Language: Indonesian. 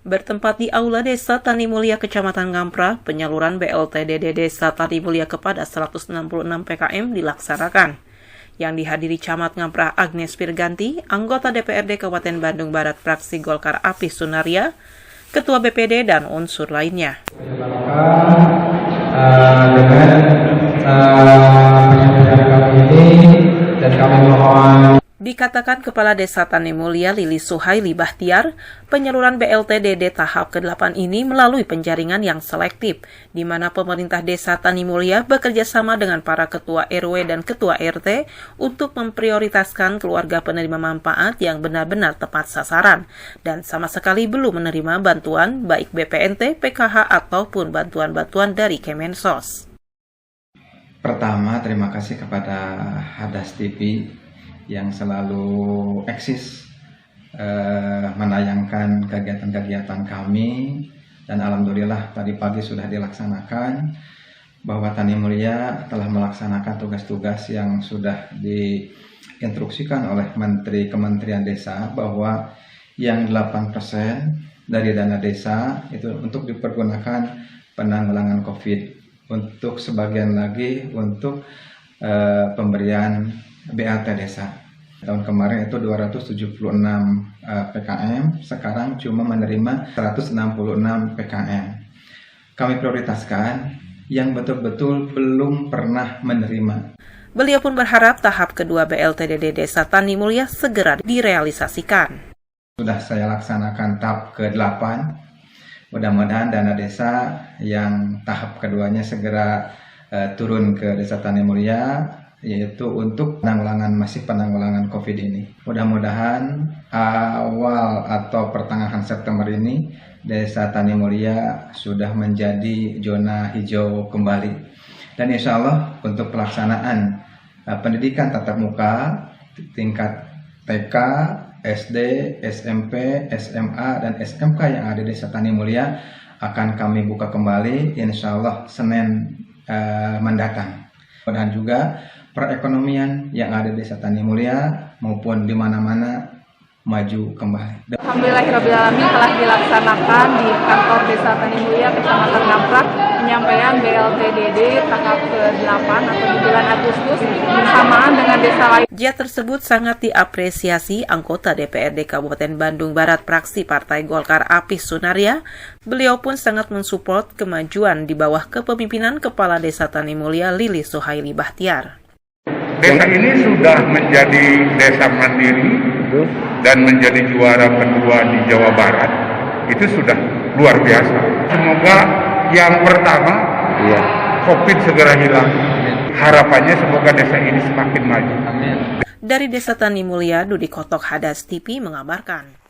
Bertempat di Aula Desa Tani Mulia Kecamatan Ngamprah, penyaluran BLTDD Desa Tani Mulia kepada 166 PKM dilaksanakan. Yang dihadiri Camat Ngamprah Agnes Firganti, anggota DPRD Kabupaten Bandung Barat fraksi Golkar Apis Sunaria, Ketua BPD, dan unsur lainnya. Dikatakan Kepala Desa Tani Mulia Lili Suhaili Bahtiar, penyaluran BLTDD tahap ke-8 ini melalui penjaringan yang selektif, di mana pemerintah Desa Tani Mulia bekerja sama dengan para Ketua RW dan Ketua RT untuk memprioritaskan keluarga penerima manfaat yang benar-benar tepat sasaran, dan sama sekali belum menerima bantuan baik BPNT, PKH, ataupun bantuan-bantuan dari Kemensos. Pertama, terima kasih kepada Hadas TV yang selalu eksis menayangkan kegiatan-kegiatan kami, dan alhamdulillah tadi pagi sudah dilaksanakan, bahwa Tani Mulia telah melaksanakan tugas-tugas yang sudah diinstruksikan oleh Menteri Kementerian Desa, bahwa yang 8% dari dana desa itu untuk dipergunakan penanggulangan COVID, untuk sebagian lagi untuk pemberian BLT Desa. Tahun kemarin itu 276 PKM, sekarang cuma menerima 166 PKM. Kami prioritaskan yang betul-betul belum pernah menerima. Beliau pun berharap tahap kedua BLTDD Desa Tani Mulia segera direalisasikan. Sudah saya laksanakan tahap ke-8. Mudah-mudahan dana desa yang tahap keduanya segera turun ke Desa Tani Mulia, yaitu untuk penanggulangan COVID ini. Mudah-mudahan awal atau pertengahan September ini Desa Tani Mulia sudah menjadi zona hijau kembali. Dan insya Allah untuk pelaksanaan pendidikan tatap muka tingkat TK, SD, SMP, SMA, dan SMK yang ada di Desa Tani Mulia akan kami buka kembali insya Allah Senin mendatang. Dan juga perekonomian yang ada di Desa Tani Mulia maupun di mana-mana maju kembali. Alhamdulillahirrahmanirrahim, telah dilaksanakan di kantor Desa Tani Mulia Kecamatan Ngamprah penyampaian BLTDD tahap ke-8 atau di bulan Agustus bersamaan dengan desa lain. Jia tersebut sangat diapresiasi anggota DPRD Kabupaten Bandung Barat fraksi Partai Golkar Apis Sunaria. Beliau pun sangat mensupport kemajuan di bawah kepemimpinan Kepala Desa Tani Mulia Lili Suhaili Bahtiar. Desa ini sudah menjadi desa mandiri dan menjadi juara kedua di Jawa Barat. Itu sudah luar biasa. Semoga yang pertama, COVID segera hilang. Harapannya semoga desa ini semakin maju. Dari Desa Tani Mulia, Dudi Kotok, Hadas TV mengabarkan.